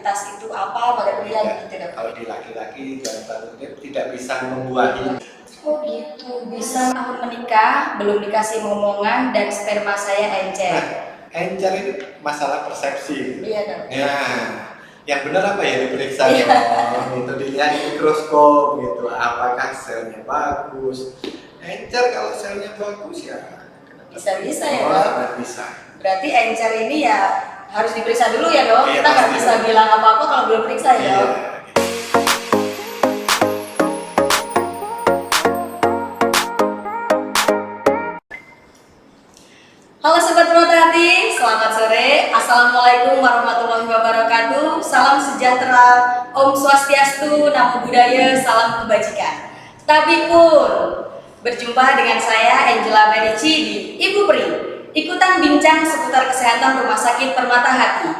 fertilitas itu apa pada pria gitu dok? Kalau di laki-laki dalam tanda kutip tidak bisa membuahi. Oh gitu, bisa tahun menikah, belum dikasih momongan dan sperma saya encer. Nah, encer itu masalah persepsi. Iya dok. Ya, yang benar apa ya diperiksa dong, itu dilihat di mikroskop gitu, apakah selnya bagus. Encer kalau selnya bagus ya Bisa-bisa ya oh, dok. sangat bisa. Berarti encer ini ya harus diperiksa dulu ya dok. Iya, Kita nggak pasti. bisa bilang apa-apa kalau belum periksa ya Iya. dok. Halo Sobat Pemerhati, selamat sore. Assalamualaikum warahmatullahi wabarakatuh. Salam sejahtera, Om Swastiastu, Namo Buddhaya, salam kebajikan. Tapi pun, berjumpa dengan saya Angela Medici di Ibu Pri. Ikutan bincang seputar kesehatan Rumah Sakit Permata Hati.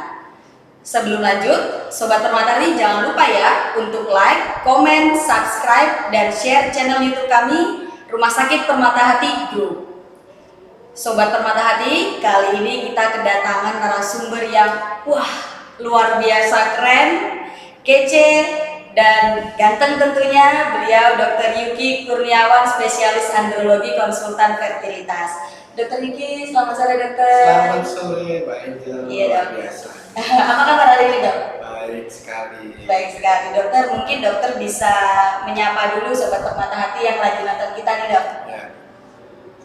Sebelum lanjut, Sobat Permata Hati jangan lupa ya untuk like, komen, subscribe, dan share channel YouTube kami Rumah Sakit Permata Hati Group. Sobat Permata Hati, kali ini kita kedatangan narasumber yang luar biasa keren, kece, dan ganteng tentunya. Beliau Dr. Yuki Kurniawan, spesialis andrologi konsultan fertilitas. Dr. Yuki, selamat sore dokter. Selamat sore Mbak Angel. Iya dok. Biasa. Apa kabar hari ini dok? Baik sekali. Baik sekali dokter. Mungkin dokter bisa menyapa dulu Sobat Permata Hati yang lagi nonton kita nih dok. Ya.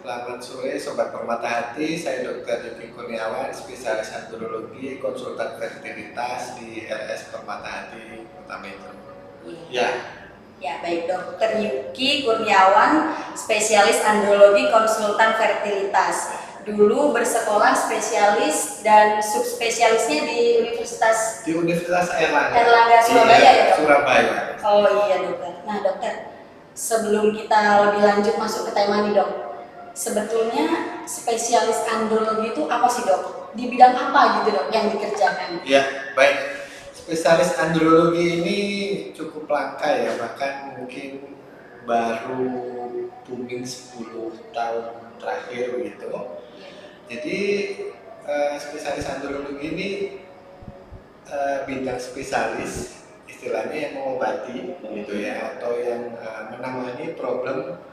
Selamat sore Sobat Permata Hati, saya Dr. Yuki Kurniawan, spesialis andrologi, konsultan fertilitas di RS Permata Hati, Kota Metro. Ya. Ya baik, Dr. Yuki Kurniawan, spesialis andrologi, konsultan fertilitas. Dulu bersekolah spesialis dan subspesialisnya di Universitas Erlangga. Erlangga Surabaya ya dok? Surabaya. Oh iya dokter. Nah dokter, sebelum kita lebih lanjut masuk ke tema nih dok, sebetulnya spesialis andrologi itu apa sih dok? Di bidang apa gitu dok yang dikerjakan? Ya, baik. Spesialis andrologi ini cukup langka ya, bahkan mungkin baru booming 10 tahun terakhir begitu. Jadi spesialis andrologi ini bidang spesialis istilahnya yang mengobati gitu ya, atau yang menangani problem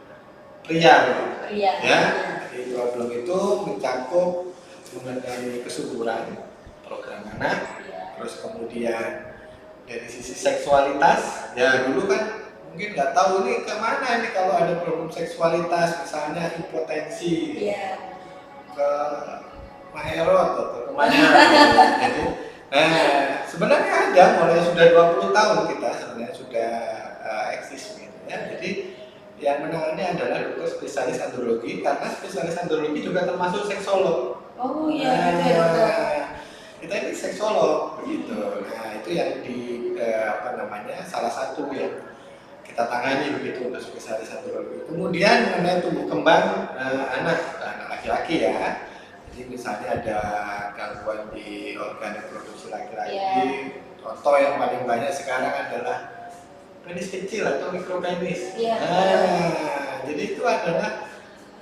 pria gitu. Iya. Ya, jadi problem itu mencakup mengenai kesuburan, program anak, terus kemudian dari sisi seksualitas, ya dulu kan mungkin nggak tahu nih kemana nih kalau ada problem seksualitas, misalnya impotensi, ke Maherot atau kemana. Jadi, sebenarnya ada mulai sudah 20 tahun kita sebenarnya sudah eksis gitu ya. Jadi yang menangani adalah dokter spesialis andrologi, karena spesialis andrologi juga termasuk seksolog. Oh iya gitu ya dokter. Kita ini seksolog begitu. Nah itu yang salah satu yang kita tangani begitu untuk spesialis andrologi. Kemudian mengenai tumbuh kembang anak laki-laki ya. Jadi misalnya ada gangguan di organ reproduksi laki-laki. Contoh yang paling banyak sekarang adalah penis kecil atau mikropenis. Jadi itu adalah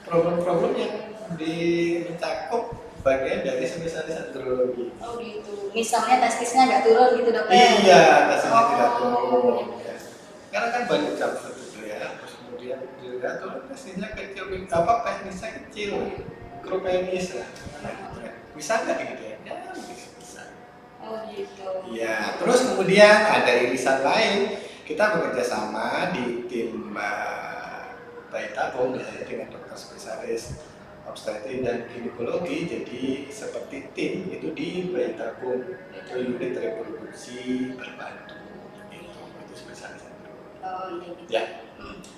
problem-problem yang mencakup bagian dari spesialis andrologi. Oh gitu. Misalnya testisnya nggak turun gitu dokter? Iya, testisnya tidak turun. Ya. Karena kan banyak cabut itu ya. Terus kemudian dilihat tuh testisnya kecil, penisnya kecil, mikropenis lah. Bisa nggak gitu ya? Ya bisa. Oh gitu. Iya. Terus kemudian ada irisan lain. Kita bekerja sama di tim bayi tabung dengan dokter spesialis obstetri dan ginekologi. Jadi seperti tim itu di bayi tabung, itu unit reproduksi terbantu itu spesialis andrologi. Oh iya gitu. Ya.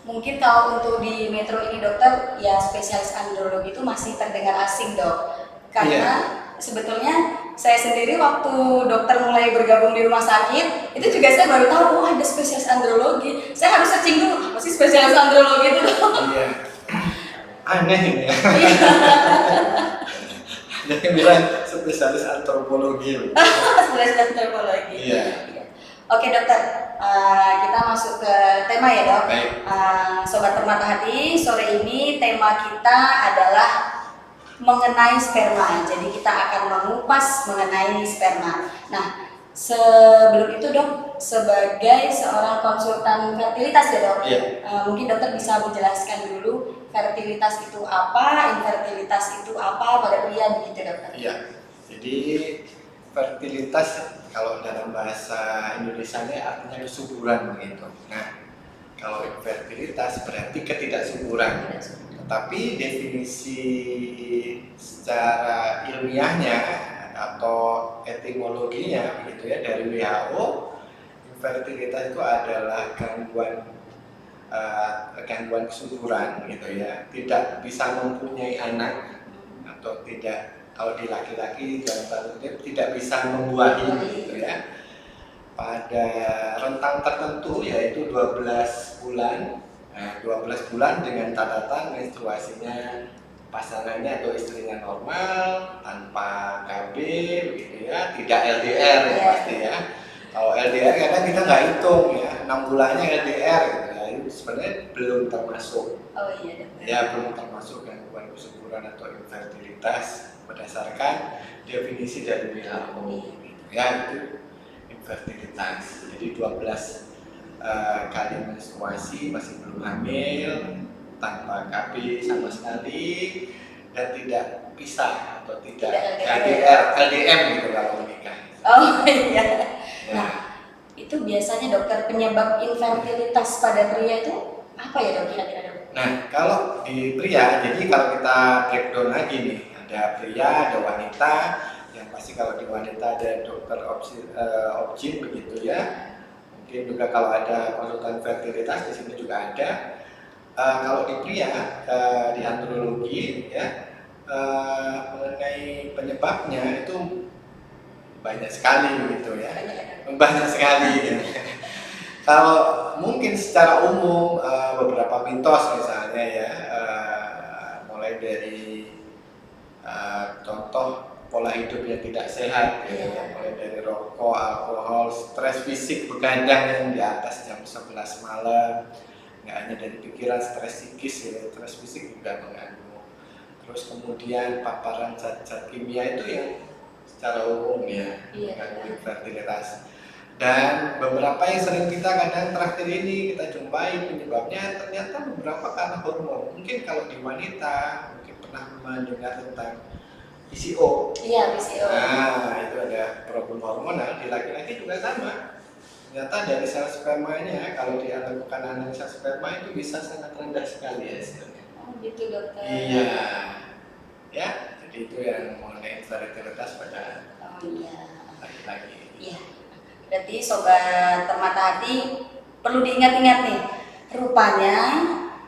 Mungkin kalau untuk di Metro ini dokter ya spesialis andrologi itu masih terdengar asing dok, karena sebetulnya saya sendiri waktu dokter mulai bergabung di rumah sakit itu juga saya baru tahu ada spesialis andrologi. Saya harus searching dulu apa sih spesialis andrologi itu dok? Iya. Aneh ini ya. Iya. Jadi bilang spesialis antropologi. Spesialis antropologi. Iya. Oke dokter, kita masuk ke tema ya dok. Baik. Sobat Permata Hati, sore ini tema kita adalah mengenai sperma. Jadi kita akan mengupas mengenai sperma. Nah, Sebelum itu dok, sebagai seorang konsultan fertilitas ya dok, Iya. mungkin dokter bisa menjelaskan dulu fertilitas itu apa, infertilitas itu apa pada pria begitu dokter. Iya. Jadi fertilitas kalau dalam bahasa Indonesianya artinya kesuburan begitu. Nah, kalau infertilitas berarti ketidaksuburan. Tetapi definisi secara ilmiahnya atau etimologinya begitu ya dari WHO, infertilitas itu adalah gangguan kesuburan gitu ya, tidak bisa mempunyai anak atau tidak, kalau di laki-laki dalam tanda kutip tidak bisa membuahi gitu ya, pada rentang tertentu yaitu 12 bulan. Nah, 12 bulan dengan catatan menstruasinya pasangannya atau istrinya normal, tanpa KB begitu ya, tidak LDR ya pasti ya. Kalau LDR kadang kita nggak hitung ya, 6 bulannya LDR gitu ya, itu sebenarnya belum termasuk. Oh iya dokter. Ya, belum termasuk gangguan kesuburan atau infertilitas berdasarkan definisi dari WHO gitu ya, itu infertilitas. Jadi 12 kali menstruasi masih belum hamil, tanpa KB sama sekali, dan tidak pisah atau tidak LDM gitu kalau menikah. Oh iya. Ya. Nah, itu biasanya dokter penyebab infertilitas pada pria itu apa ya dok kira-kira dok? Nah, kalau di pria, jadi kalau kita breakdown lagi nih, ada pria, ada wanita, yang pasti kalau di wanita ada dokter obgyn begitu ya. Mungkin juga kalau ada konsultan fertilitas di sini juga ada. Kalau di pria, di andrologi ya, mengenai penyebabnya itu banyak sekali begitu ya, banyak sekali ya. Kalau mungkin secara umum beberapa mitos misalnya ya, mulai dari contoh pola hidup yang tidak sehat ya, mulai dari rokok, alkohol, stres fisik begadang yang di atas jam 11 malam, nggak hanya dari pikiran, stres psikis ya, stres fisik juga mengganggu. Terus kemudian paparan zat-zat kimia itu yang secara umum ya mengganggu infertilitas. Dan beberapa yang sering kita kadang terakhir ini kita jumpai penyebabnya ternyata beberapa karena hormon. Mungkin kalau di wanita mungkin pernah mendengar tentang PCO. Iya, PCO. Nah, itu ada problem hormonal. Di laki-laki juga sama. Ternyata dari sel spermanya, kalau dia lakukan analisa sperma itu bisa sangat rendah sekali ya hasilnya. Oh gitu dokter. Iya. Ya, jadi itu yang mengenai infertilitas pada laki-laki. Iya. Berarti sobat Permata Hati perlu diingat-ingat nih. Rupanya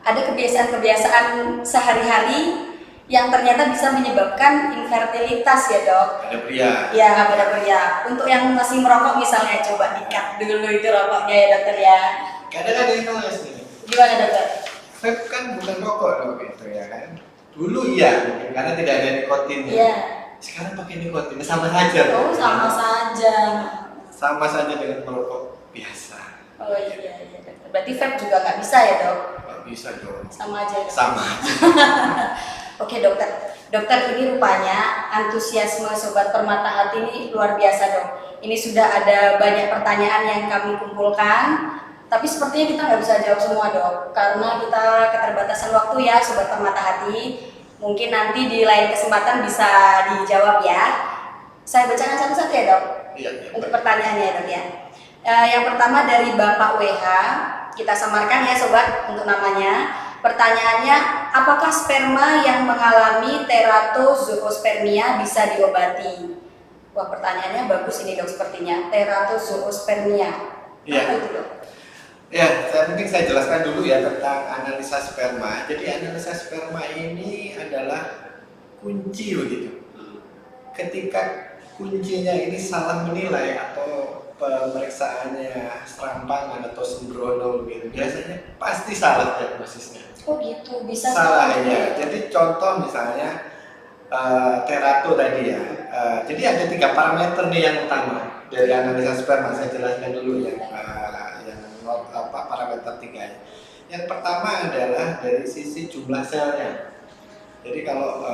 ada kebiasaan-kebiasaan sehari-hari yang ternyata bisa menyebabkan infertilitas ya dok. Pada pria. Ya pada pria. Untuk yang masih merokok misalnya coba di-cut dulu itu rokoknya ya dokter ya. Kadang ada yang ngeles nih. Gimana dokter? Vape kan bukan rokok dong gitu ya kan. Dulu iya mungkin karena tidak ada nikotinnya. Iya. Sekarang pakai nikotin sama saja. Oh sama saja. Sama saja dengan merokok biasa. Oh iya dokter. Berarti vape juga nggak bisa ya dok? Nggak bisa dong. Sama aja. Sama aja. Oke dokter, ini rupanya antusiasme Sobat Permata Hati ini luar biasa dok. Ini sudah ada banyak pertanyaan yang kami kumpulkan, tapi sepertinya kita nggak bisa jawab semua dok, karena kita keterbatasan waktu ya Sobat Permata Hati. Mungkin nanti di lain kesempatan bisa dijawab ya. Saya bacakan satu-satu ya dok, untuk pertanyaannya ya dok ya. Yang pertama dari Bapak WH, kita samarkan ya Sobat untuk namanya. Pertanyaannya, apakah sperma yang mengalami teratozoosphermia bisa diobati? Wah, pertanyaannya bagus ini dok sepertinya. Teratozoosphermia. Iya. Apa itu dok? Ya, mungkin saya jelaskan dulu ya tentang analisa sperma. Jadi analisa sperma ini adalah kunci begitu. Ketika kuncinya ini salah menilai atau pemeriksaannya serampangan atau sembrono gitu, biasanya pasti salah diagnosisnya. Oh gitu, bisa salah ya. Jadi contoh misalnya terato tadi ya. Jadi ada 3 parameter nih yang utama dari analisa sperma. Saya jelaskan dulu yang parameter 3. Yang pertama adalah dari sisi jumlah selnya. Jadi kalau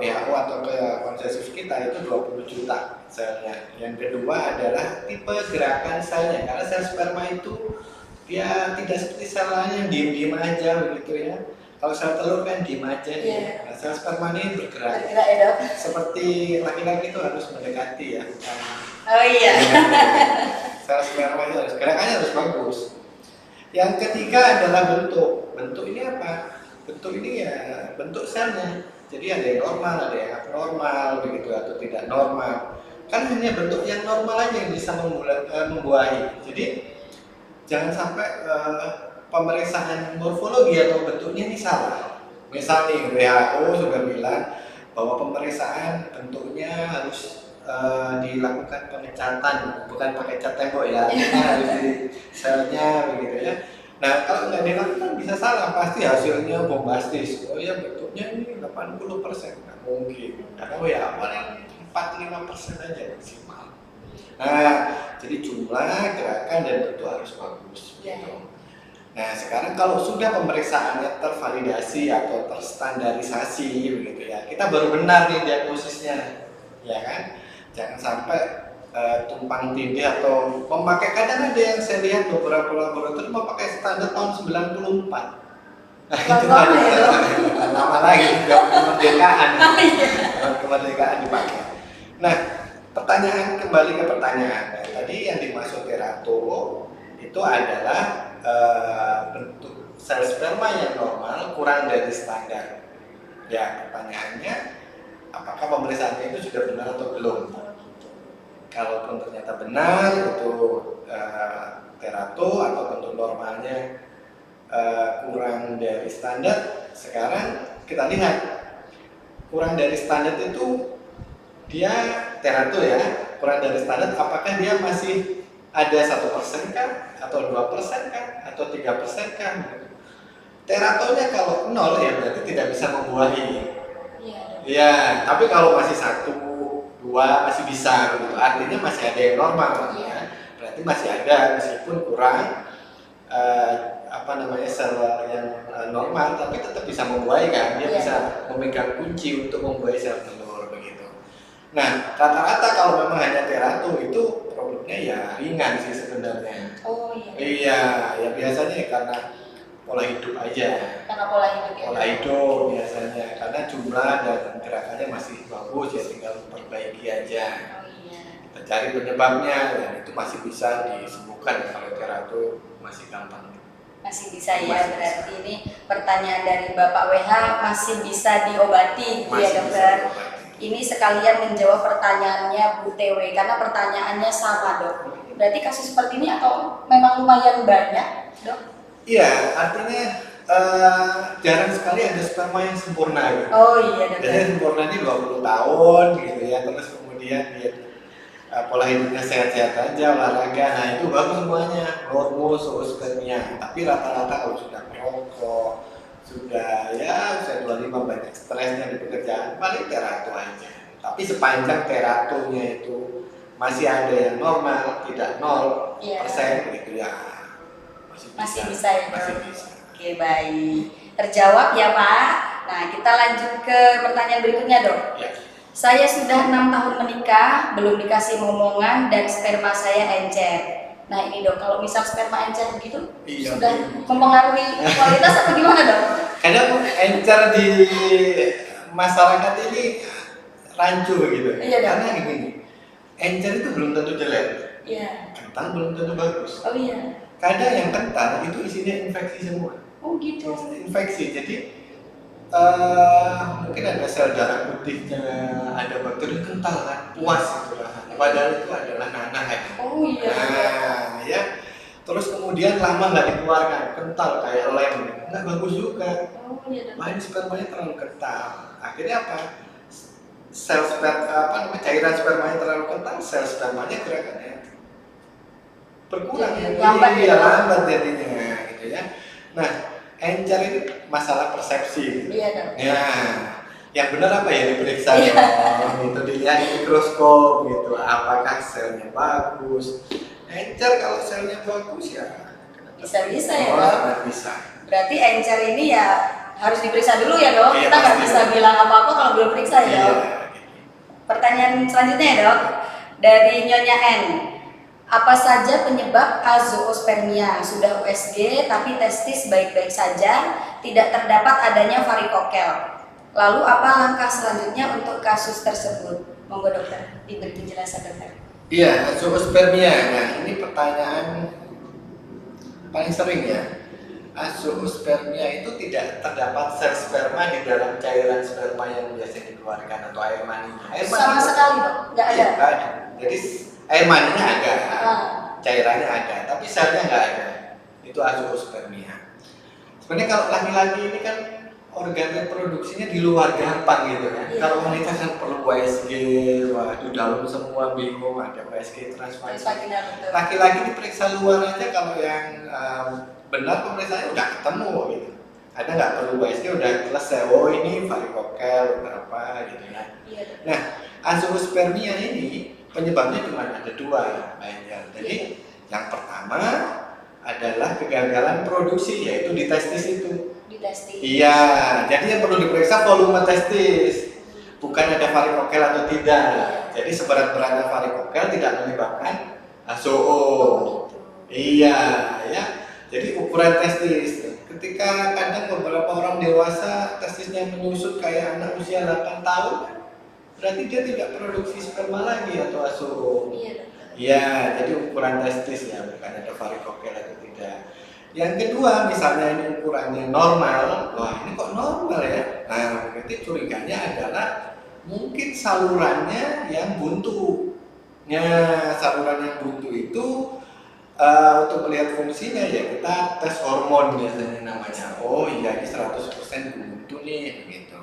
WHO atau konsensus kita itu 20 juta selnya. Yang kedua adalah tipe gerakan selnya, karena sel sperma itu dia tidak seperti sel lain yang diem-diem aja begitu ya. Kalau sel telur kan diem aja nih. Nah, sel sperma ini bergerak. Bergerak ya dok? Seperti laki-laki itu harus mendekati ya. Oh iya. Sel sperma itu gerakannya harus bagus. Yang ketiga adalah bentuk. Bentuk ini apa? Bentuk ini ya bentuk selnya. Jadi ada yang normal, ada yang abnormal begitu atau tidak normal. Kan hanya bentuk yang normal aja yang bisa membuahi. Jadi jangan sampai pemeriksaan morfologi atau bentuknya ini salah. Misalnya WHO sudah bilang bahwa pemeriksaan bentuknya harus dilakukan pengecatan, bukan pakai cat tembok ya, harus di selnya begitu ya. Nah kalau nggak dilakukan bisa salah, pasti hasilnya bombastis. Oh ya bentuknya ini 80%, nggak mungkin. Karena WHO yang 4-5% aja maksimal. Nah jadi jumlah, gerakan dan bentuk harus bagus. Gitu. Nah sekarang kalau sudah pemeriksaannya tervalidasi atau terstandarisasi begitu ya, kita baru benar nih diagnosisnya, ya kan? Jangan sampai tumpang tindih atau memakai, kadang ada yang saya lihat beberapa laboratorium memakai standar tahun 94. Nah itu lama lagi, sudah kemerdekaan, kemerdekaan dipakai. Nah pertanyaan, kembali ke pertanyaan tadi yang dimaksud terato itu adalah bentuk sel sperma yang normal kurang dari standar. Ya pertanyaannya, apakah pemeriksaannya itu sudah benar atau belum? Kalaupun ternyata benar itu terato atau bentuk normalnya kurang dari standar, sekarang kita lihat kurang dari standar itu dia terato ya, kurang dari standar, apakah dia masih ada 1% kah, atau 2% kah, atau 3% kah? Teratonya kalau 0 ya berarti tidak bisa membuahi. Ya, tapi kalau masih 1, 2 masih bisa gitu. Artinya masih ada yang normal ya. Berarti masih ada meskipun kurang sel yang normal, tapi tetap bisa membuahi kan. Dia bisa memegang kunci untuk membuahi sel telur begitu. Nah, rata-rata kalau memang hanya terato itu problemnya ya ringan sih sebenarnya. Oh iya. Iya, ya biasanya karena pola hidup aja. Karena pola hidup ya. Pola hidup biasanya, karena jumlah dan gerakannya masih bagus ya, tinggal perbaiki aja. Oh iya. Kita cari penyebabnya dan itu masih bisa disembuhkan. Kalau terato masih gampang. Masih bisa ya, berarti ini pertanyaan dari Bapak WH masih bisa diobati ya dokter. Ini sekalian menjawab pertanyaannya Bu TW karena pertanyaannya sama dok. Berarti kasus seperti ini atau memang lumayan banyak dok? Iya, artinya jarang sekali ada sperma yang sempurna gitu. Oh iya dokter. Jadi sempurna ini 20 tahun gitu ya, terus kemudian dia pola hidupnya sehat-sehat aja, olahraga, nah itu bagus semuanya, hormon, zoospermia. Tapi rata-rata kalau sudah merokok, sudah ya usia 25 banyak stresnya di pekerjaan, paling terato aja. Tapi sepanjang teratonya itu masih ada yang normal, tidak 0% gitu ya, masih bisa ya dok? Masih bisa. Oke baik, terjawab ya Pak. Nah kita lanjut ke pertanyaan berikutnya dok. Ya. Saya sudah 6 tahun menikah, belum dikasih momongan dan sperma saya encer. Nah ini dok, kalau misal sperma encer begitu, sudah mempengaruhi kualitas atau gimana dok? Kadang encer di masyarakat ini rancu begitu. Iya, karena gini, encer itu belum tentu jelek. Iya. Kental belum tentu bagus. Oh iya. Kadang yang kental itu isinya infeksi semua. Oh gitu. Infeksi, jadi mungkin ada sel darah putihnya, ada bakteri kental kan, puas itu rasanya. Padahal itu adalah nanah ya. Oh iya. Nah, ya. Terus kemudian lama nggak dikeluarkan, kental kayak lem, nggak bagus juga. Oh iya. Main spermanya terlalu kental. Akhirnya apa? Cairan spermanya terlalu kental, sel spermanya gerakannya berkurang. Lambat jadinya, gitu ya. Nah, encer ini masalah persepsi. Iya dong. Ya, yang benar apa ya diperiksa dong, itu dilihat di mikroskop gitu, apakah selnya bagus. Encer kalau selnya bagus ya bisa ya dok. Sangat bisa. Berarti encer ini ya harus diperiksa dulu ya dok. Iya, kita nggak bisa bilang apa-apa kalau belum periksa ya dok. Iya. Pertanyaan selanjutnya ya dok. Dari Nyonya N. Apa saja penyebab azoospermia? Sudah USG tapi testis baik-baik saja, tidak terdapat adanya varikokel. Lalu apa langkah selanjutnya untuk kasus tersebut? Monggo dokter, diberi penjelasan dokter. Iya, azoospermia. Nah, ini pertanyaan paling sering ya. Azoospermia itu tidak terdapat sel sperma di dalam cairan sperma yang biasa dikeluarkan atau air mani. Sama sekali dok, nggak ada. Iya, nggak ada. Jadi air maninya ada, Ah. cairannya ada, tapi selnya nggak ada. Itu azoospermia. Sebenarnya kalau laki-laki ini kan organ reproduksinya di luar gampang gitu kan. Iya. Kalau wanita kan perlu USG, waduh dalam semua bingung, ada USG transvaginal. Betul. Laki-laki diperiksa luar aja kalau yang benar pemeriksaannya udah ketemu gitu. Ada nggak perlu USG udah selesai. Oh ini varikokel berapa gitu ya. Iya, dok. Nah, azoospermia ini penyebabnya cuma ada dua, Mbak Angel. Jadi yang pertama adalah kegagalan produksi, yaitu di testis itu. Di testis. Iya, jadi yang perlu diperiksa volume testis, bukan ada varikokel atau tidak. Jadi seberat-beratnya varikokel tidak menyebabkan azoo. Iya, ya. Jadi ukuran testis. Ketika kadang beberapa orang dewasa testisnya menyusut kayak anak usia 8 tahun, berarti dia tidak produksi sperma lagi atau azoo. Iya, dokter. Iya, jadi ukuran testis ya, bukan ada varikokel atau tidak. Yang kedua, misalnya ini ukurannya normal, wah ini kok normal ya? Nah, berarti curiganya adalah mungkin salurannya yang buntu. Nah, saluran yang buntu itu untuk melihat fungsinya ya kita tes hormon biasanya namanya. Oh iya ini 100% buntu nih gitu.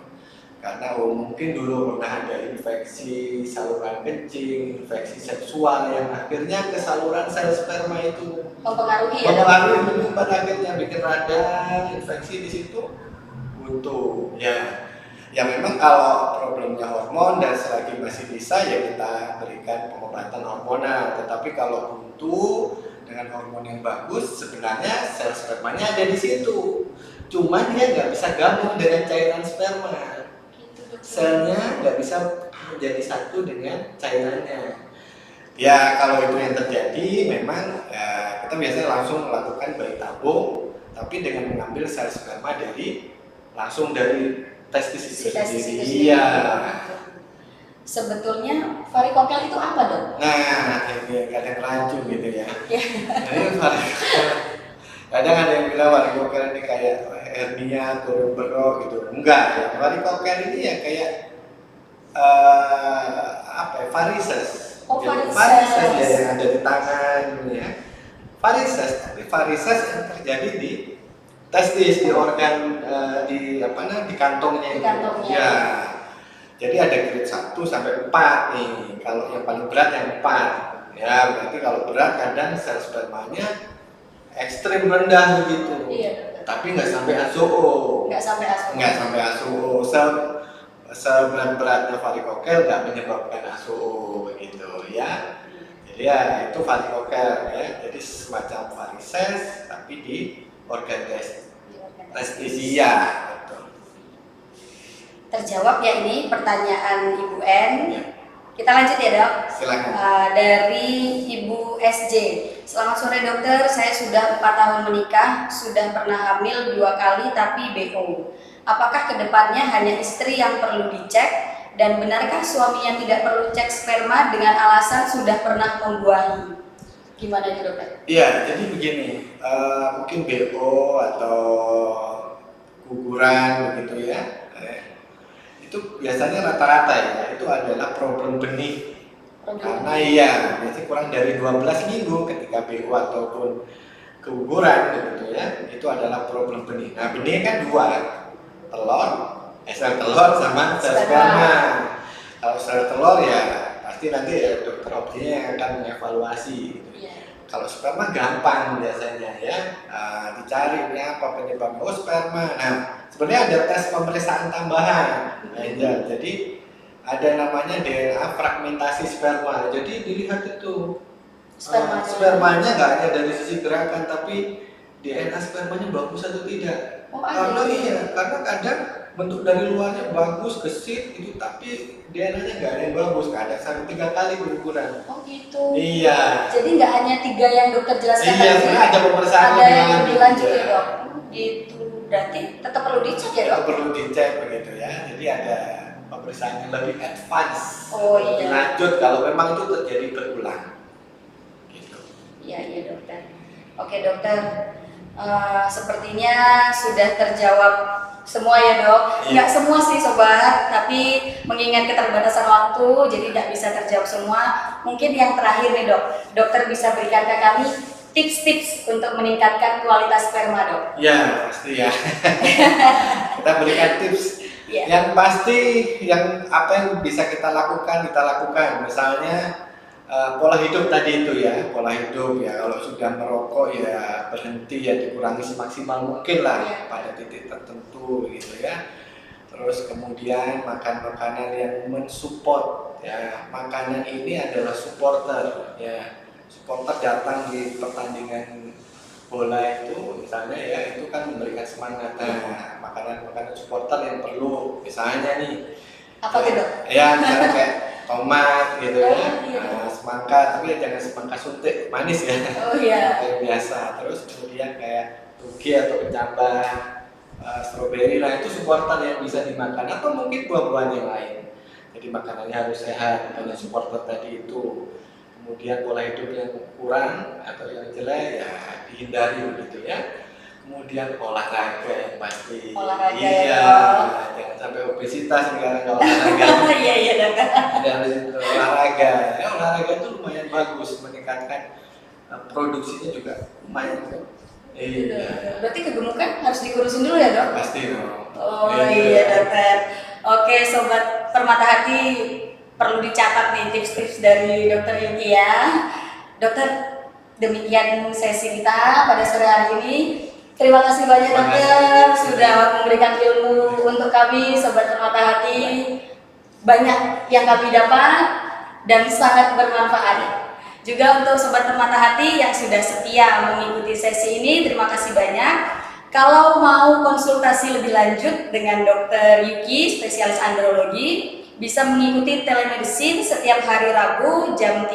Karena mungkin dulu pernah ada infeksi saluran kencing, infeksi seksual yang akhirnya ke saluran sel sperma itu Mempengaruhi ya, dok? mempengaruhi menyumbat, akhirnya bikin radang, infeksi di situ buntu. Ya memang kalau problemnya hormon dan selagi masih bisa ya kita berikan pengobatan hormonal. Tetapi kalau buntu dengan hormon yang bagus sebenarnya sel spermanya ada di situ. Cuma dia nggak bisa gabung dengan cairan sperma. Selnya nggak bisa menjadi satu dengan cairannya. Ya kalau itu yang terjadi memang ya, kita biasanya langsung melakukan bayi tabung, tapi dengan mengambil sel sperma langsung dari testis itu sendiri. Iya. Sebetulnya varikokel itu apa, dok? Nah ini kadang rancu gitu ya. Ya. Ini varikokel. Kadang ada yang bilang varikokel ini kayak hernia turun berok gitu. Enggak ya, varikokel ini ya kayak apa ya, varises. Oh, Jadi, varises. varises ya yang ada di tangan ya. Varises, tapi varises yang terjadi di testis, di organ di apa namanya di kantongnya. Di kantongnya. Ya. Jadi ada grade 1 sampai 4 nih. Kalau yang paling berat yang 4. Ya, berarti kalau berat kadang sel spermanya ekstrim rendah begitu. Iya. Tapi nggak sampai azoo. Nggak sampai azoo. Nggak sampai azoo. Seberat-beratnya varikokel nggak menyebabkan azoo begitu ya. Jadi ya itu varikokel ya. Jadi semacam varises tapi di organ testis ya. Terjawab ya ini pertanyaan Ibu N. Ya. Kita lanjut ya, dok. Silakan. Dari Ibu SJ. Selamat sore dokter, saya sudah 4 tahun menikah, sudah pernah hamil 2 kali tapi BO. Apakah kedepannya hanya istri yang perlu dicek? Dan benarkah suami yang tidak perlu cek sperma dengan alasan sudah pernah membuahi? Gimana nih dokter? Iya, jadi begini, mungkin BO atau guguran begitu ya. Itu biasanya rata-rata ya, itu adalah problem benih. Karena iya, biasanya kurang dari 12 minggu ketika BO ataupun keguguran gitu ya, itu adalah problem benih. Nah, benih kan 2, sel telur sama sel sperma. Kalau sel telur ya pasti nanti ya dokter optinya yang akan mengevaluasi gitu. Kalau sperma gampang biasanya ya, dicari ini apa penyebab sperma. Nah, sebenarnya ada tes pemeriksaan tambahan. Jadi ada namanya DNA fragmentasi sperma. Jadi dilihat itu spermanya nggak hanya dari sisi gerakan, tapi DNA spermanya bagus atau tidak. Oh, Karena iya, karena kadang bentuk dari luarnya bagus, gesit itu, tapi DNA-nya nggak ada yang bagus, kadang sampai 3 kali berukuran. Oh gitu. Iya. Jadi nggak hanya 3 yang dokter jelaskan Iya, tadi, sebenarnya ada pemeriksaan ada yang lebih lanjut ya ya. dok. Gitu. Berarti tetap perlu dicek ya dok. Itu perlu dicek begitu ya. Jadi ada pemeriksaan yang lebih advance, Oh, lebih iya. lanjut kalau memang itu terjadi berulang. Gitu. Iya dokter. Oke dokter. Sepertinya sudah terjawab semua ya dok. Iya. Nggak semua sih sobat, tapi mengingat keterbatasan waktu, jadi tidak bisa terjawab semua. Mungkin yang terakhir nih dok, dokter bisa berikan ke kami tips-tips untuk meningkatkan kualitas sperma dok. Ya pasti ya. Kita berikan tips. Iya. Yang pasti, yang apa yang bisa kita lakukan. Misalnya pola hidup tadi itu ya, pola hidup ya. Kalau sudah merokok ya berhenti ya, dikurangi semaksimal mungkin lah Iya. pada titik tertentu gitu ya. Terus kemudian makan makanan yang mensupport ya. Makanan ini adalah supporter ya. Supporter datang di pertandingan bola itu misalnya ya, itu kan memberikan semangat. Nah, makanan supporter yang perlu misalnya nih Apa tuh dok? ya, misalnya kayak tomat gitu ya. Oh, iya. Semangka, tapi jangan semangka suntik manis ya. Oh iya. Kayak biasa. Terus kemudian kayak toge atau kecambah, stroberi, nah itu supporter yang bisa dimakan, atau mungkin buah-buahan yang lain. Jadi makanannya harus sehat, makanya supporter tadi itu. Kemudian pola hidup yang kurang atau yang jelek ya dihindari begitu ya. Kemudian olahraga yang pasti. Olahraga Iya, ya. jangan sampai obesitas sekarang kalau olahraga. Iya dok. Ada harus olahraga. Ya, olahraga itu lumayan bagus, meningkatkan produksinya juga lumayan. Iya. Berarti kegemukan harus dikurusin dulu ya dok? Pasti dong. Oh iya dokter. Oke sobat Permata Hati, perlu dicatat nih tips-tips dari dokter Yuki ya. Dokter, demikian sesi kita pada sore hari ini. Terima kasih banyak Terima dokter kasih. sudah memberikan ilmu untuk kami sobat Permata Hati. Banyak yang kami dapat dan sangat bermanfaat. Juga untuk sobat Permata Hati yang sudah setia mengikuti sesi ini, terima kasih banyak. Kalau mau konsultasi lebih lanjut dengan Dr. Yuki, spesialis andrologi, bisa mengikuti telemedicine setiap hari Rabu jam 13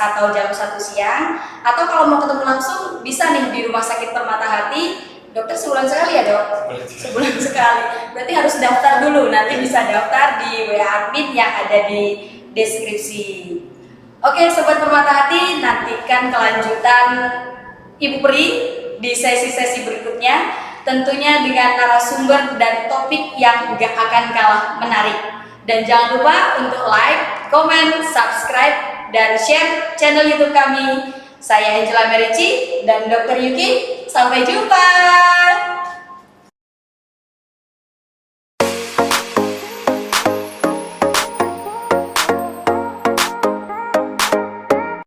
atau jam 1 siang. Atau kalau mau ketemu langsung, bisa nih di Rumah Sakit Permata Hati. Dokter sebulan sekali ya dok? Sebulan sekali. Berarti harus daftar dulu, nanti bisa daftar di WA admin yang ada di deskripsi. Oke sobat Permata Hati, nantikan kelanjutan Ibu Pri di sesi-sesi berikutnya, tentunya dengan narasumber dan topik yang gak akan kalah menarik. Dan jangan lupa untuk like, comment, subscribe, dan share channel YouTube kami. Saya Angela Merici dan Dr. Yuki, sampai jumpa.